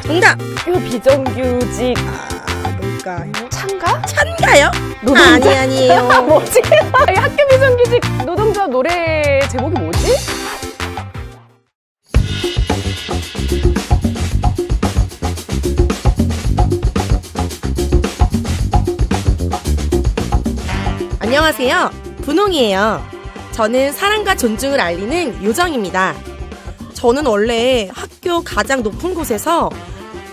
정답! 학교 비정규직 뭘까요? 참가? 찬가요? 노동자? 아니에요. 뭐지? 이 학교 비정규직 노동조합 노래 제목이 뭐지? 안녕하세요. 분홍이에요. 저는 사랑과 존중을 알리는 요정입니다. 저는 원래 학교 가장 높은 곳에서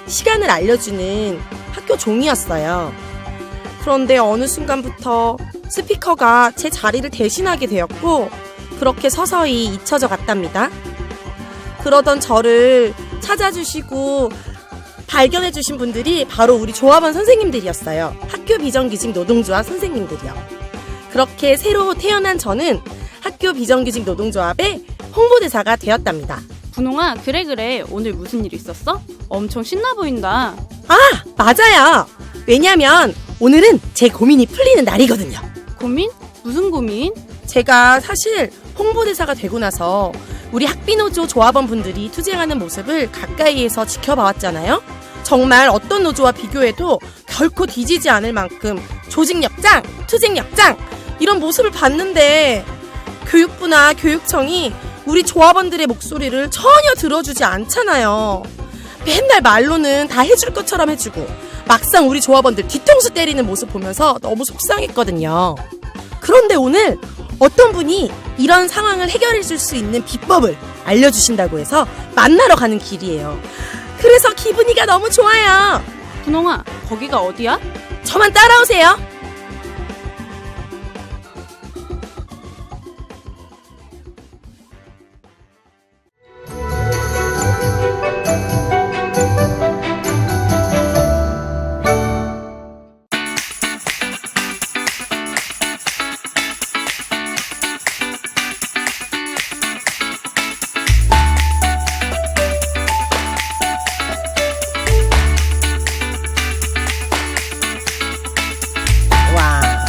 시간을 알려주는 학교 종이었어요. 그런데 어느 순간부터 스피커가 제 자리를 대신하게 되었고 그렇게 서서히 잊혀져 갔답니다. 그러던 저를 찾아주시고 발견해주신 분들이 바로 우리 조합원 선생님들이었어요. 학교 비정규직 노동조합 선생님들이요. 그렇게 새로 태어난 저는 학교 비정규직 노동조합의 홍보대사가 되었답니다. 분홍아, 그래. 오늘 무슨 일 있었어? 엄청 신나 보인다. 아, 맞아요. 왜냐면 오늘은 제 고민이 풀리는 날이거든요. 고민? 무슨 고민? 제가 사실 홍보대사가 되고 나서 우리 학비노조 조합원분들이 투쟁하는 모습을 가까이에서 지켜봐왔잖아요. 정말 어떤 노조와 비교해도 결코 뒤지지 않을 만큼 조직력장, 투쟁력장 이런 모습을 봤는데 교육부나 교육청이 우리 조합원들의 목소리를 전혀 들어주지 않잖아요. 맨날 말로는 다 해줄 것처럼 해주고 막상 우리 조합원들 뒤통수 때리는 모습 보면서 너무 속상했거든요. 그런데 오늘 어떤 분이 이런 상황을 해결해 줄 수 있는 비법을 알려주신다고 해서 만나러 가는 길이에요. 그래서 기분이가 너무 좋아요. 분홍아, 거기가 어디야? 저만 따라오세요.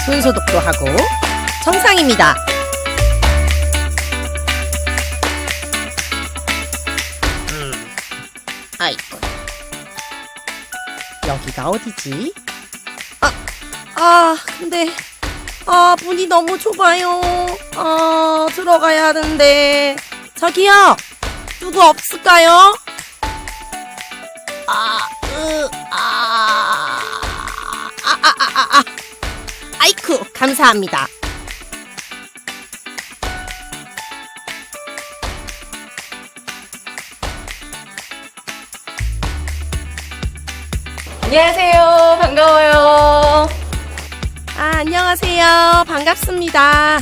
손소독도 하고 정상입니다. 아이고, 여기가 어디지? 근데 문이 너무 좁아요. 들어가야 하는데 저기요, 누구 없을까요? 아이쿠, 감사합니다. 안녕하세요. 반가워요. 안녕하세요. 반갑습니다.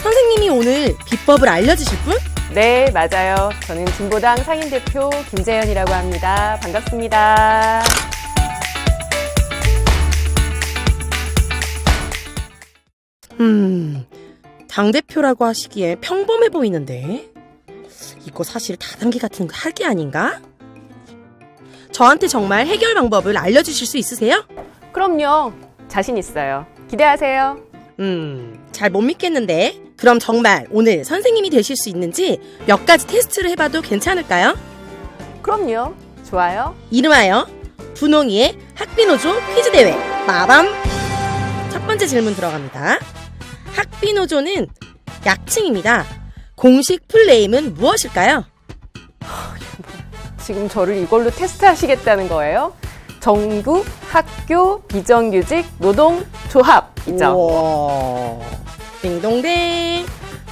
선생님이 오늘 비법을 알려주실 분? 네, 맞아요. 저는 진보당 상임대표 김재현이라고 합니다. 반갑습니다. 당대표라고 하시기에 평범해 보이는데 이거 사실 다단계 같은 거 할 게 아닌가? 저한테 정말 해결 방법을 알려주실 수 있으세요? 그럼요. 자신 있어요. 기대하세요. 잘 못 믿겠는데 그럼 정말 오늘 선생님이 되실 수 있는지 몇 가지 테스트를 해봐도 괜찮을까요? 그럼요. 좋아요. 이름하여 분홍이의 학비노조 퀴즈대회 빠밤! 첫 번째 질문 들어갑니다. 학비노조는 약칭입니다. 공식 풀네임은 무엇일까요? 지금 저를 이걸로 테스트하시겠다는 거예요? 전국 학교 비정규직 노동조합이죠. 우와, 딩동댕.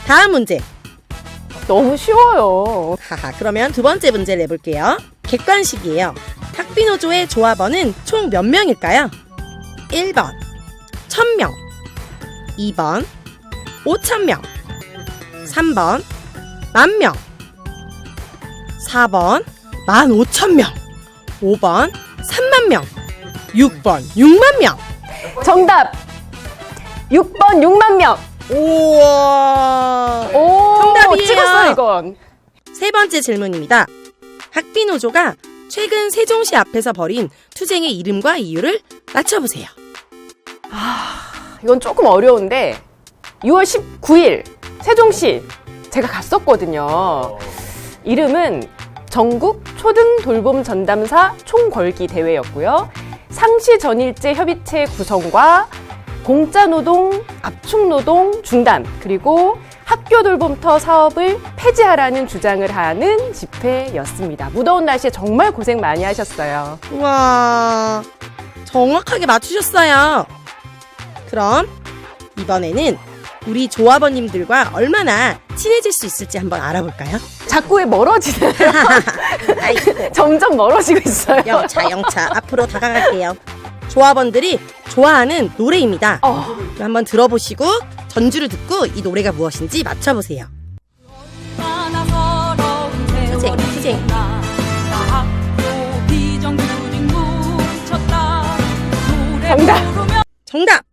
다음 문제. 너무 쉬워요. 하하, 그러면 두 번째 문제 내볼게요. 객관식이에요. 학비노조의 조합원은 총 몇 명일까요? 1번 1000명, 2번 5000명, 3번 10,000명, 4번 15,000명, 5번 30,000명, 6번 60,000명. 정답! 6번 6만 명! 우와, 오, 정답이에요. 찍었어 이건. 세 번째 질문입니다. 학비노조가 최근 세종시 앞에서 벌인 투쟁의 이름과 이유를 맞춰보세요. 이건 조금 어려운데 6월 19일 세종시 제가 갔었거든요. 이름은 전국 초등 돌봄 전담사 총궐기 대회였고요. 상시 전일제 협의체 구성과 공짜 노동, 압축 노동 중단, 그리고 학교 돌봄터 사업을 폐지하라는 주장을 하는 집회였습니다. 무더운 날씨에 정말 고생 많이 하셨어요. 우와, 정확하게 맞추셨어요. 그럼 이번에는 우리 조합원님들과 얼마나 친해질 수 있을지 한번 알아볼까요? 자꾸 왜 멀어지나요? 아이고, 점점 멀어지고 있어요. 영차 앞으로 다가갈게요. 조합원들이 좋아하는 노래입니다. 그럼 한번 들어보시고 전주를 듣고 이 노래가 무엇인지 맞춰보세요. 투쟁. 정답.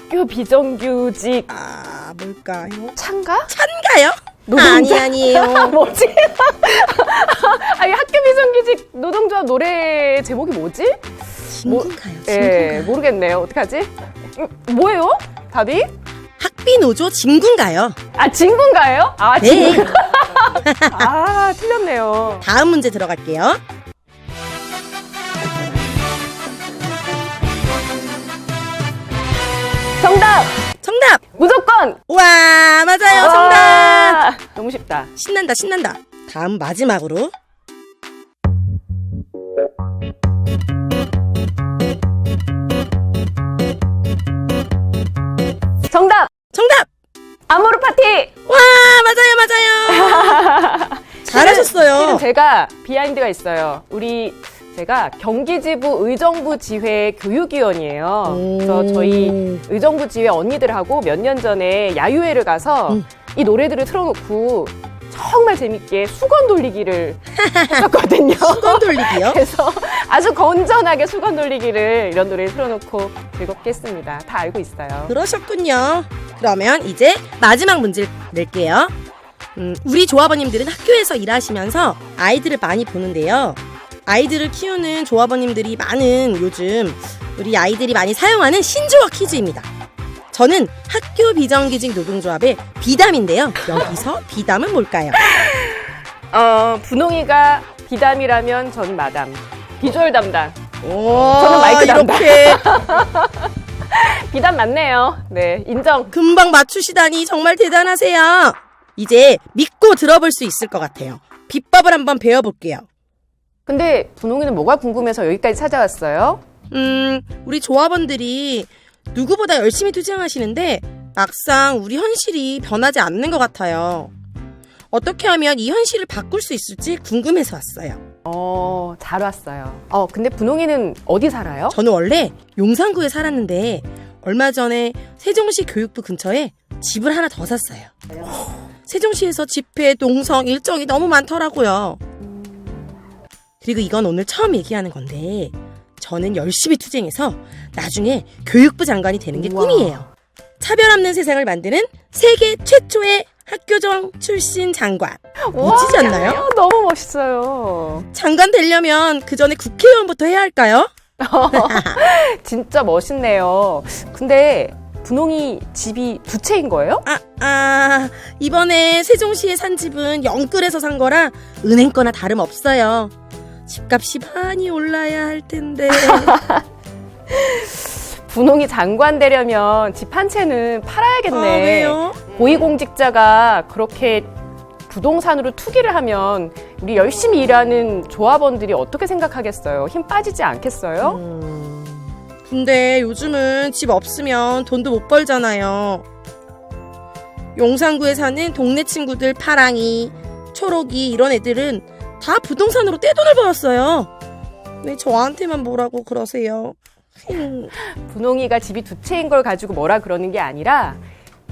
학교 비정규직 아, 뭘까요? 찬가? 찬가요? 노동자? 아니에요. 뭐지? 아니, 학교 비정규직 노동조합 노래 제목이 뭐지? 진군가요? 예, 모르겠네요. 어떡하지? 뭐예요? 답이? 학비노조 진군가요? 아, 진군가예요? 아, 네. 진군. 아, 틀렸네요. 다음 문제 들어갈게요. 정답! 정답. 무조건! 와, 맞아요. 정답. 와, 너무 쉽다. 신난다. 다음 마지막으로. 정답! 정답. 아모르 파티! 와, 맞아요. 잘하셨어요. 실은 제가 비하인드가 있어요. 제가 경기지부 의정부 지회 교육위원이에요. 그래서 저희 의정부 지회 언니들하고 몇 년 전에 야유회를 가서 이 노래들을 틀어놓고 정말 재밌게 수건 돌리기를 했었거든요. 수건 돌리기요? 그래서 아주 건전하게 수건 돌리기를 이런 노래를 틀어놓고 즐겁게 했습니다. 다 알고 있어요. 그러셨군요. 그러면 이제 마지막 문제를 낼게요. 우리 조합원님들은 학교에서 일하시면서 아이들을 많이 보는데요. 아이들을 키우는 조합원님들이 많은 요즘 우리 아이들이 많이 사용하는 신조어 퀴즈입니다. 저는 학교 비정규직 노동조합의 비담인데요. 여기서 비담은 뭘까요? 분홍이가 비담이라면 전 마담. 비주얼 담당. 저는 마이크 담당. 이렇게 비담 맞네요. 네, 인정. 금방 맞추시다니 정말 대단하세요. 이제 믿고 들어볼 수 있을 것 같아요. 비법을 한번 배워볼게요. 근데 분홍이는 뭐가 궁금해서 여기까지 찾아왔어요? 우리 조합원들이 누구보다 열심히 투쟁하시는데 막상 우리 현실이 변하지 않는 것 같아요. 어떻게 하면 이 현실을 바꿀 수 있을지 궁금해서 왔어요. 잘 왔어요. 근데 분홍이는 어디 살아요? 저는 원래 용산구에 살았는데 얼마 전에 세종시 교육부 근처에 집을 하나 더 샀어요. 세종시에서 집회, 농성, 일정이 너무 많더라고요. 그리고 이건 오늘 처음 얘기하는 건데 저는 열심히 투쟁해서 나중에 교육부 장관이 되는 게 꿈이에요. 차별 없는 세상을 만드는 세계 최초의 학교정 출신 장관. 멋지지 않나요? 너무 멋있어요. 장관 되려면 그 전에 국회의원부터 해야 할까요? 진짜 멋있네요. 근데 분홍이 집이 두 채인 거예요? 이번에 세종시에 산 집은 영끌에서 산 거라 은행 거나 다름없어요. 집값이 많이 올라야 할 텐데. 분홍이 장관 되려면 집 한 채는 팔아야겠네. 왜요? 고위공직자가 그렇게 부동산으로 투기를 하면 우리 열심히 일하는 조합원들이 어떻게 생각하겠어요? 힘 빠지지 않겠어요? 근데 요즘은 집 없으면 돈도 못 벌잖아요. 용산구에 사는 동네 친구들 파랑이, 초록이 이런 애들은 다 부동산으로 떼돈을 벌었어요. 왜 저한테만 뭐라고 그러세요? 분홍이가 집이 두 채인 걸 가지고 뭐라 그러는 게 아니라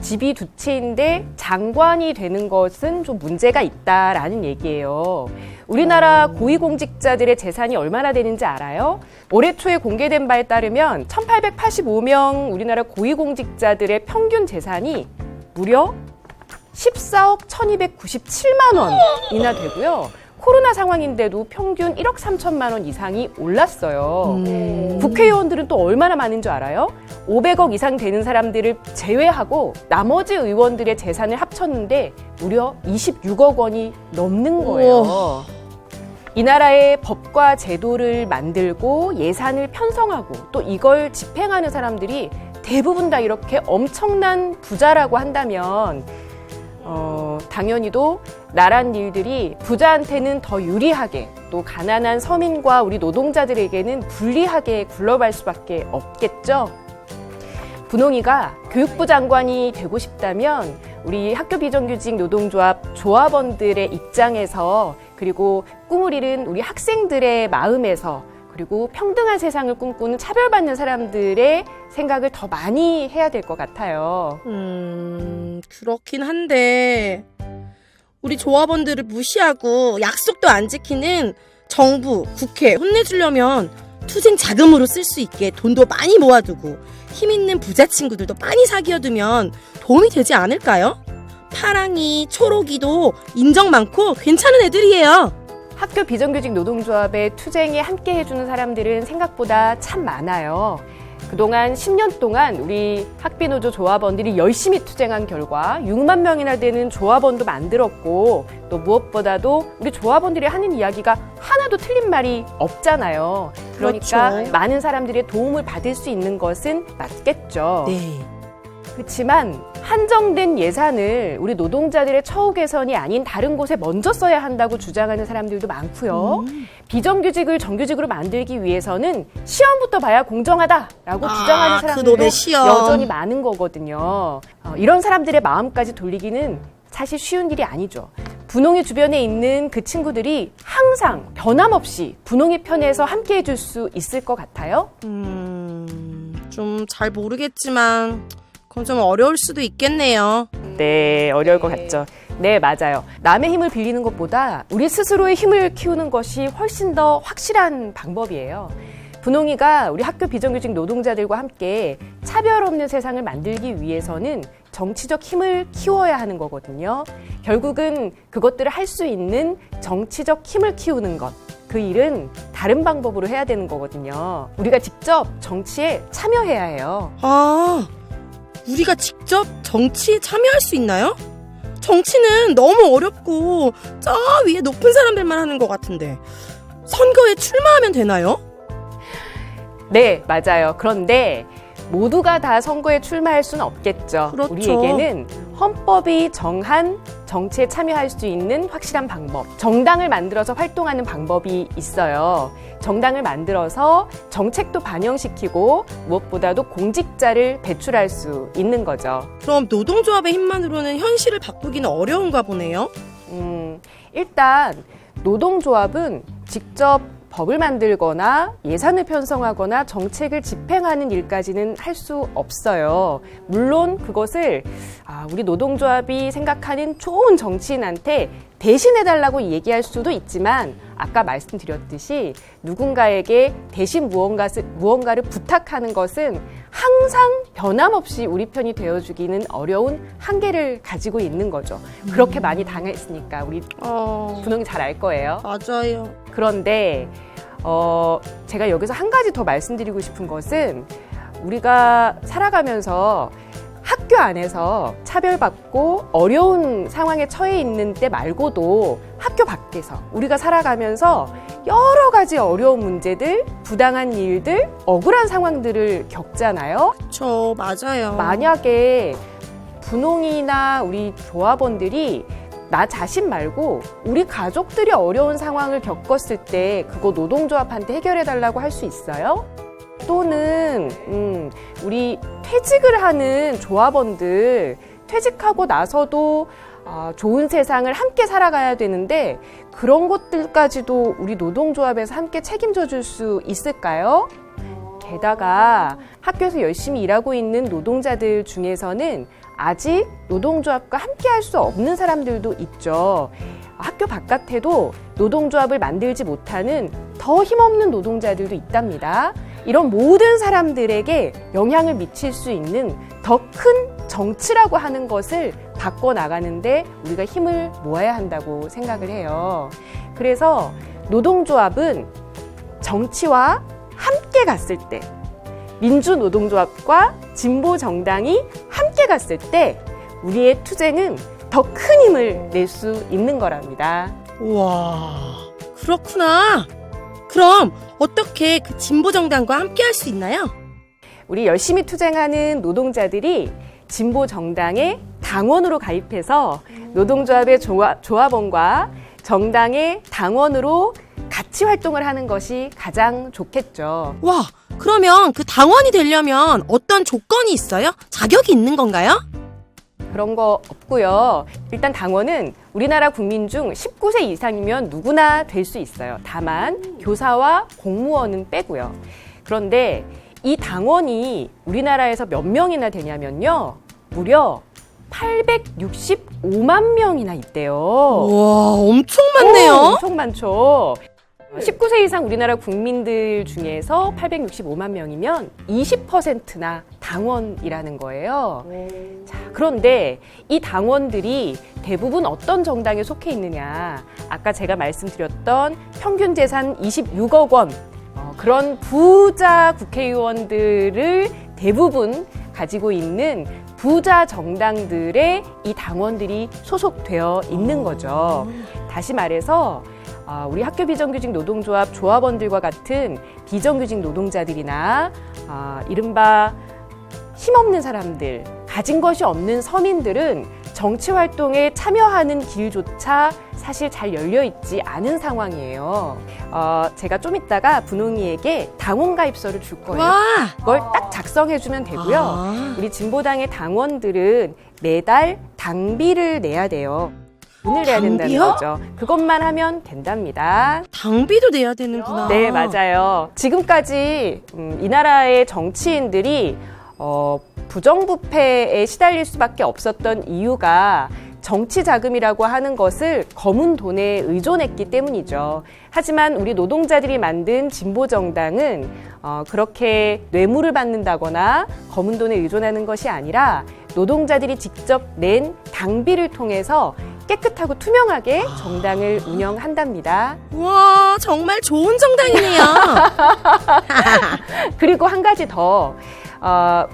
집이 두 채인데 장관이 되는 것은 좀 문제가 있다라는 얘기예요. 우리나라 고위공직자들의 재산이 얼마나 되는지 알아요? 올해 초에 공개된 바에 따르면 1885명 우리나라 고위공직자들의 평균 재산이 무려 14억 1297만 원이나 되고요. 코로나 상황인데도 평균 1억 3천만 원 이상이 올랐어요. 국회의원들은 또 얼마나 많은 줄 알아요? 500억 이상 되는 사람들을 제외하고 나머지 의원들의 재산을 합쳤는데 무려 26억 원이 넘는 거예요. 이 나라의 법과 제도를 만들고 예산을 편성하고 또 이걸 집행하는 사람들이 대부분 다 이렇게 엄청난 부자라고 한다면 당연히도 나란 일들이 부자한테는 더 유리하게 또 가난한 서민과 우리 노동자들에게는 불리하게 굴러갈 수밖에 없겠죠. 분홍이가 교육부 장관이 되고 싶다면 우리 학교 비정규직 노동조합 조합원들의 입장에서 그리고 꿈을 이룬 우리 학생들의 마음에서 그리고 평등한 세상을 꿈꾸는 차별받는 사람들의 생각을 더 많이 해야 될 것 같아요. 그렇긴 한데 우리 조합원들을 무시하고 약속도 안 지키는 정부, 국회 혼내주려면 투쟁 자금으로 쓸 수 있게 돈도 많이 모아두고 힘 있는 부자 친구들도 많이 사귀어두면 도움이 되지 않을까요? 파랑이, 초록이도 인정 많고 괜찮은 애들이에요. 학교 비정규직 노동조합의 투쟁에 함께 해주는 사람들은 생각보다 참 많아요. 그동안 10년 동안 우리 학비노조 조합원들이 열심히 투쟁한 결과 6만 명이나 되는 조합원도 만들었고 또 무엇보다도 우리 조합원들이 하는 이야기가 하나도 틀린 말이 없잖아요. 그러니까 그렇죠. 많은 사람들의 도움을 받을 수 있는 것은 맞겠죠. 네. 그렇지만 한정된 예산을 우리 노동자들의 처우 개선이 아닌 다른 곳에 먼저 써야 한다고 주장하는 사람들도 많고요. 비정규직을 정규직으로 만들기 위해서는 시험부터 봐야 공정하다라고 주장하는 그 사람들도 놈의 시험. 여전히 많은 거거든요. 이런 사람들의 마음까지 돌리기는 사실 쉬운 일이 아니죠. 분홍이 주변에 있는 그 친구들이 항상 변함없이 분홍이 편에서 함께 해줄 수 있을 것 같아요? 좀 잘 모르겠지만 그건 좀 어려울 수도 있겠네요. 네, 어려울 것 같죠. 네, 맞아요. 남의 힘을 빌리는 것보다 우리 스스로의 힘을 키우는 것이 훨씬 더 확실한 방법이에요. 분홍이가 우리 학교 비정규직 노동자들과 함께 차별 없는 세상을 만들기 위해서는 정치적 힘을 키워야 하는 거거든요. 결국은 그것들을 할 수 있는 정치적 힘을 키우는 것. 그 일은 다른 방법으로 해야 되는 거거든요. 우리가 직접 정치에 참여해야 해요. 우리가 직접 정치에 참여할 수 있나요? 정치는 너무 어렵고 저 위에 높은 사람들만 하는 것 같은데 선거에 출마하면 되나요? 네, 맞아요. 그런데 모두가 다 선거에 출마할 수는 없겠죠. 그렇죠. 우리에게는 헌법이 정한 정치에 참여할 수 있는 확실한 방법, 정당을 만들어서 활동하는 방법이 있어요. 정당을 만들어서 정책도 반영시키고 무엇보다도 공직자를 배출할 수 있는 거죠. 그럼 노동조합의 힘만으로는 현실을 바꾸기는 어려운가 보네요. 일단 노동조합은 직접 법을 만들거나 예산을 편성하거나 정책을 집행하는 일까지는 할 수 없어요. 물론 그것을 우리 노동조합이 생각하는 좋은 정치인한테 대신해달라고 얘기할 수도 있지만 아까 말씀드렸듯이 누군가에게 대신 무언가를 부탁하는 것은 항상 변함없이 우리 편이 되어주기는 어려운 한계를 가지고 있는 거죠. 그렇게 많이 당했으니까 우리 분홍이 잘 알 거예요. 맞아요. 그런데 제가 여기서 한 가지 더 말씀드리고 싶은 것은 우리가 살아가면서 학교 안에서 차별받고 어려운 상황에 처해 있는 때 말고도 학교 밖에서 우리가 살아가면서 여러 가지 어려운 문제들, 부당한 일들, 억울한 상황들을 겪잖아요. 그렇죠. 맞아요. 만약에 분홍이나 우리 조합원들이 나 자신 말고 우리 가족들이 어려운 상황을 겪었을 때 그거 노동조합한테 해결해달라고 할 수 있어요? 또는 우리 퇴직을 하는 조합원들 퇴직하고 나서도 좋은 세상을 함께 살아가야 되는데 그런 것들까지도 우리 노동조합에서 함께 책임져 줄 수 있을까요? 게다가 학교에서 열심히 일하고 있는 노동자들 중에서는 아직 노동조합과 함께 할 수 없는 사람들도 있죠. 학교 바깥에도 노동조합을 만들지 못하는 더 힘없는 노동자들도 있답니다. 이런 모든 사람들에게 영향을 미칠 수 있는 더 큰 정치라고 하는 것을 바꿔나가는데 우리가 힘을 모아야 한다고 생각을 해요. 그래서 노동조합은 정치와 함께 갔을 때, 민주노동조합과 진보정당이 함께 갔을 때 우리의 투쟁은 더 큰 힘을 낼 수 있는 거랍니다. 우와, 그렇구나. 그럼 어떻게 그 진보정당과 함께 할 수 있나요? 우리 열심히 투쟁하는 노동자들이 진보정당의 당원으로 가입해서 노동조합의 조합원과 정당의 당원으로 같이 활동을 하는 것이 가장 좋겠죠. 와, 그러면 그 당원이 되려면 어떤 조건이 있어요? 자격이 있는 건가요? 그런 거 없고요. 일단 당원은 우리나라 국민 중 19세 이상이면 누구나 될 수 있어요. 다만 교사와 공무원은 빼고요. 그런데 이 당원이 우리나라에서 몇 명이나 되냐면요. 무려 865만 명이나 있대요. 우와, 엄청 많네요. 엄청 많죠. 19세 이상 우리나라 국민들 중에서 865만 명이면 20%나 당원이라는 거예요. 자, 그런데 이 당원들이 대부분 어떤 정당에 속해 있느냐. 아까 제가 말씀드렸던 평균 재산 26억 원, 그런 부자 국회의원들을 대부분 가지고 있는 부자 정당들의 이 당원들이 소속되어 있는 거죠. 다시 말해서 우리 학교 비정규직 노동조합 조합원들과 같은 비정규직 노동자들이나 이른바 힘없는 사람들, 가진 것이 없는 서민들은 정치 활동에 참여하는 길조차 사실 잘 열려있지 않은 상황이에요. 제가 좀 이따가 분홍이에게 당원 가입서를 줄 거예요. 와, 그걸 딱 작성해주면 되고요. 우리 진보당의 당원들은 매달 당비를 내야 돼요. 돈을 내야 된다는 당비요? 거죠. 그것만 하면 된답니다. 당비도 내야 되는구나. 네, 맞아요. 지금까지 이 나라의 정치인들이 부정부패에 시달릴 수밖에 없었던 이유가 정치 자금이라고 하는 것을 검은 돈에 의존했기 때문이죠. 하지만 우리 노동자들이 만든 진보정당은 그렇게 뇌물을 받는다거나 검은 돈에 의존하는 것이 아니라 노동자들이 직접 낸 당비를 통해서 깨끗하고 투명하게 정당을 운영한답니다. 와, 정말 좋은 정당이네요. 그리고 한 가지 더.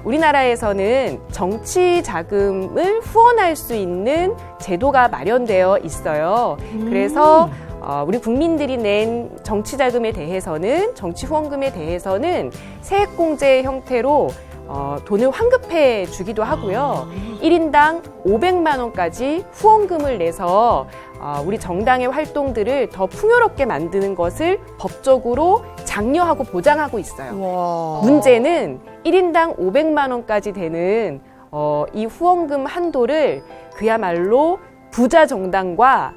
우리나라에서는 정치 자금을 후원할 수 있는 제도가 마련되어 있어요. 그래서 우리 국민들이 낸 정치 자금에 대해서는, 정치 후원금에 대해서는 세액공제 형태로 돈을 환급해 주기도 하고요. 1인당 500만 원까지 후원금을 내서 우리 정당의 활동들을 더 풍요롭게 만드는 것을 법적으로 장려하고 보장하고 있어요. 와. 문제는 1인당 500만 원까지 되는 이 후원금 한도를 그야말로 부자 정당과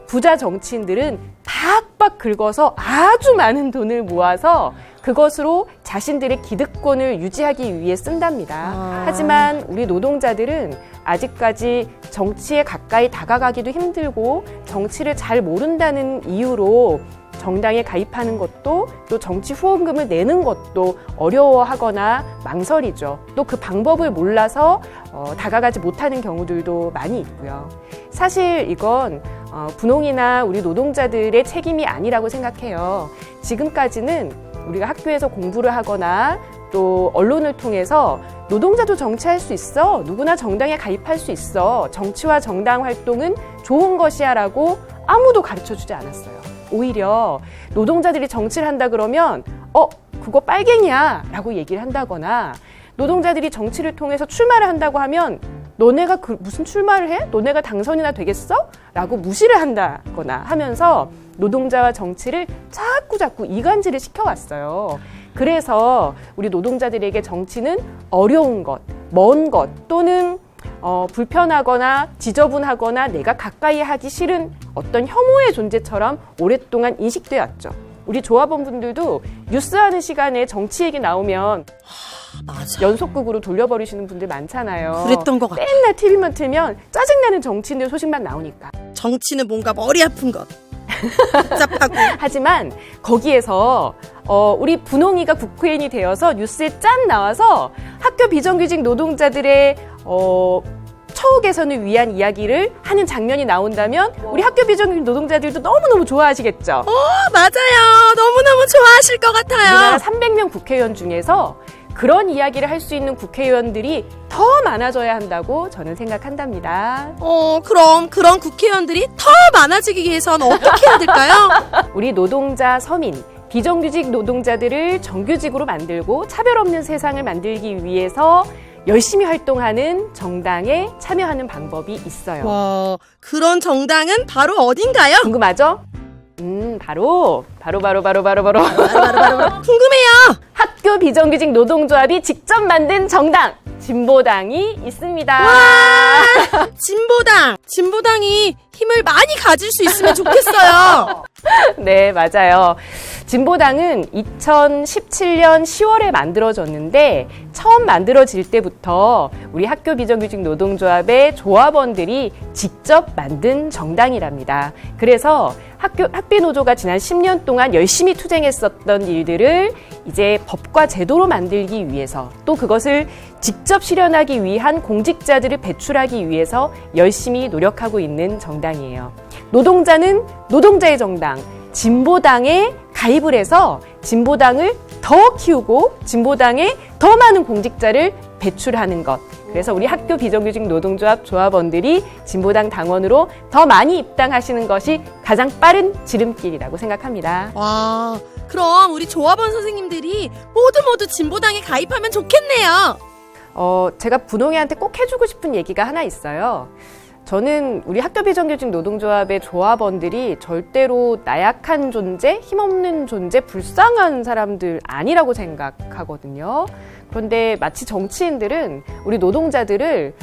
부자 정치인들은 박박 긁어서 아주 많은 돈을 모아서 그것으로 자신들의 기득권을 유지하기 위해 쓴답니다. 하지만 우리 노동자들은 아직까지 정치에 가까이 다가가기도 힘들고 정치를 잘 모른다는 이유로 정당에 가입하는 것도 또 정치 후원금을 내는 것도 어려워하거나 망설이죠. 또 그 방법을 몰라서 다가가지 못하는 경우들도 많이 있고요. 사실 이건 분홍이나 우리 노동자들의 책임이 아니라고 생각해요. 지금까지는 우리가 학교에서 공부를 하거나 또 언론을 통해서 노동자도 정치할 수 있어, 누구나 정당에 가입할 수 있어, 정치와 정당 활동은 좋은 것이야 라고 아무도 가르쳐주지 않았어요. 오히려 노동자들이 정치를 한다 그러면 그거 빨갱이야 라고 얘기를 한다거나, 노동자들이 정치를 통해서 출마를 한다고 하면 너네가 무슨 출마를 해? 너네가 당선이나 되겠어? 라고 무시를 한다거나 하면서 노동자와 정치를 자꾸 이간질을 시켜왔어요. 그래서 우리 노동자들에게 정치는 어려운 것, 먼 것, 또는 불편하거나 지저분하거나 내가 가까이 하기 싫은 어떤 혐오의 존재처럼 오랫동안 인식되어 왔죠. 우리 조합원분들도 뉴스하는 시간에 정치 얘기 나오면 맞아. 연속극으로 돌려버리시는 분들 많잖아요. 그랬던 것 같아. 맨날 TV만 틀면 짜증나는 정치인들 소식만 나오니까. 정치는 뭔가 머리 아픈 것. 복잡하고. 하지만 거기에서 우리 분홍이가 국회의원이 되어서 뉴스에 짠 나와서 학교 비정규직 노동자들의 처우 개선을 위한 이야기를 하는 장면이 나온다면 우리 학교 비정규직 노동자들도 너무너무 좋아하시겠죠. 맞아요. 너무너무 좋아하실 것 우리나라 같아요. 300명 국회의원 중에서 그런 이야기를 할 수 있는 국회의원들이 더 많아져야 한다고 저는 생각한답니다. 그럼 그런 국회의원들이 더 많아지기 위해서는 어떻게 해야 될까요? 우리 노동자, 서민, 비정규직 노동자들을 정규직으로 만들고 차별 없는 세상을 만들기 위해서 열심히 활동하는 정당에 참여하는 방법이 있어요. 와, 그런 정당은 바로 어딘가요? 궁금하죠? 바로. 궁금해요. 학교 비정규직 노동조합이 직접 만든 정당, 진보당이 있습니다. 진보당이 힘을 많이 가질 수 있으면 좋겠어요. 네, 맞아요. 진보당은 2017년 10월에 만들어졌는데 처음 만들어질 때부터 우리 학교 비정규직 노동조합의 조합원들이 직접 만든 정당이랍니다. 그래서 학비 노조가 지난 10년 동안 열심히 투쟁했었던 일들을 이제 법과 제도로 만들기 위해서 또 그것을 직접 실현하기 위한 공직자들을 배출하기 위해서 열심히 노력하고 있는 정당이에요. 노동자는 노동자의 정당, 진보당에 가입을 해서 진보당을 더 키우고 진보당에 더 많은 공직자를 배출하는 것. 그래서 우리 학교 비정규직 노동조합 조합원들이 진보당 당원으로 더 많이 입당하시는 것이 가장 빠른 지름길이라고 생각합니다. 와, 그럼 우리 조합원 선생님들이 모두 진보당에 가입하면 좋겠네요. 제가 분홍이한테 꼭 해주고 싶은 얘기가 하나 있어요. 저는 우리 학교 비정규직 노동조합의 조합원들이 절대로 나약한 존재, 힘없는 존재, 불쌍한 사람들 아니라고 생각하거든요. 그런데 마치 정치인들은 우리 노동자들을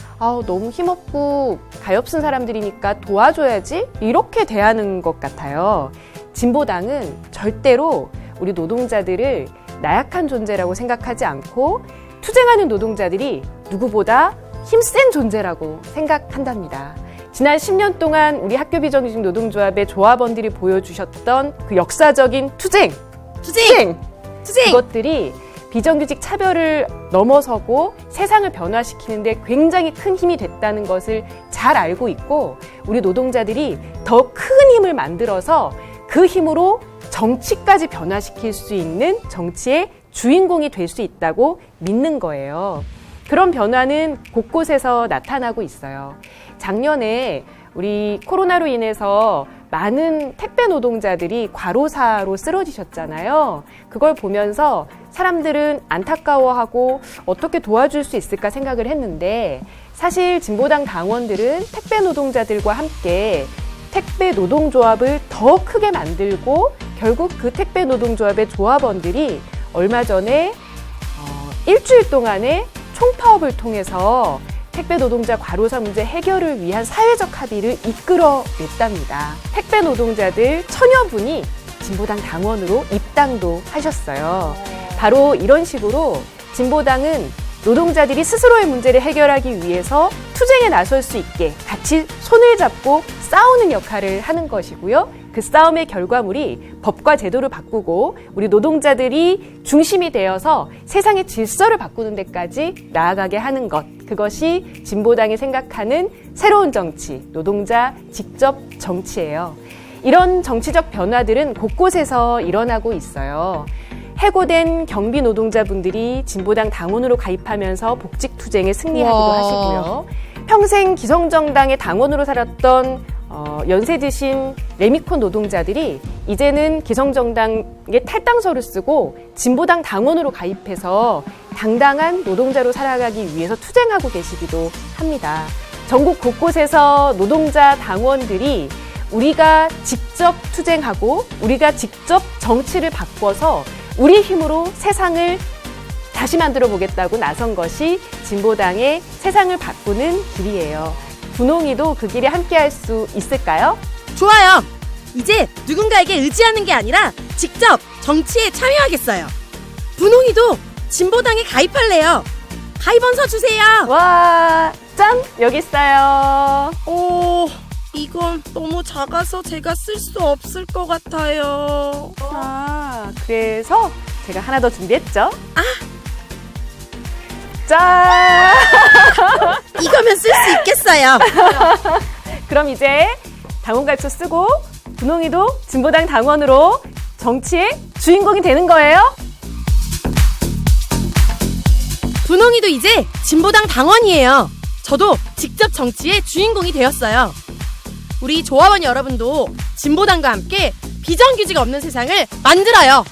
너무 힘없고 가엾은 사람들이니까 도와줘야지 이렇게 대하는 것 같아요. 진보당은 절대로 우리 노동자들을 나약한 존재라고 생각하지 않고 투쟁하는 노동자들이 누구보다 힘센 존재라고 생각한답니다. 지난 10년 동안 우리 학교 비정규직 노동조합의 조합원들이 보여주셨던 그 역사적인 투쟁! 그것들이 비정규직 차별을 넘어서고 세상을 변화시키는데 굉장히 큰 힘이 됐다는 것을 잘 알고 있고 우리 노동자들이 더 큰 힘을 만들어서 그 힘으로 정치까지 변화시킬 수 있는 정치의 주인공이 될 수 있다고 믿는 거예요. 그런 변화는 곳곳에서 나타나고 있어요. 작년에 우리 코로나로 인해서 많은 택배 노동자들이 과로사로 쓰러지셨잖아요. 그걸 보면서 사람들은 안타까워하고 어떻게 도와줄 수 있을까 생각을 했는데 사실 진보당 당원들은 택배 노동자들과 함께 택배 노동조합을 더 크게 만들고 결국 그 택배 노동조합의 조합원들이 얼마 전에 일주일 동안의 총파업을 통해서 택배 노동자 과로사 문제 해결을 위한 사회적 합의를 이끌어냈답니다. 택배 노동자들 1000여 분이 진보당 당원으로 입당도 하셨어요. 바로 이런 식으로 진보당은 노동자들이 스스로의 문제를 해결하기 위해서 투쟁에 나설 수 있게 같이 손을 잡고 싸우는 역할을 하는 것이고요. 그 싸움의 결과물이 법과 제도를 바꾸고 우리 노동자들이 중심이 되어서 세상의 질서를 바꾸는 데까지 나아가게 하는 것. 그것이 진보당이 생각하는 새로운 정치, 노동자 직접 정치예요. 이런 정치적 변화들은 곳곳에서 일어나고 있어요. 해고된 경비 노동자분들이 진보당 당원으로 가입하면서 복직 투쟁에 승리하기도 하시고요. 평생 기성정당의 당원으로 살았던 연세 드신 레미콘 노동자들이 이제는 기성정당의 탈당서를 쓰고 진보당 당원으로 가입해서 당당한 노동자로 살아가기 위해서 투쟁하고 계시기도 합니다. 전국 곳곳에서 노동자 당원들이 우리가 직접 투쟁하고 우리가 직접 정치를 바꿔서 우리 힘으로 세상을 다시 만들어 보겠다고 나선 것이 진보당의 세상을 바꾸는 길이에요. 분홍이도 그 길에 함께할 수 있을까요? 좋아요. 이제 누군가에게 의지하는 게 아니라 직접 정치에 참여하겠어요. 분홍이도 진보당에 가입할래요. 가입원서 주세요. 와, 짠! 여기 있어요. 이건 너무 작아서 제가 쓸 수 없을 것 같아요. 그래서 제가 하나 더 준비했죠? 짠! 이거면 쓸 수 있겠어요. 그럼 이제 당원갈초 쓰고 분홍이도 진보당 당원으로 정치의 주인공이 되는 거예요? 분홍이도 이제 진보당 당원이에요. 저도 직접 정치의 주인공이 되었어요. 우리 조합원 여러분도 진보당과 함께 비정규직 없는 세상을 만들어요.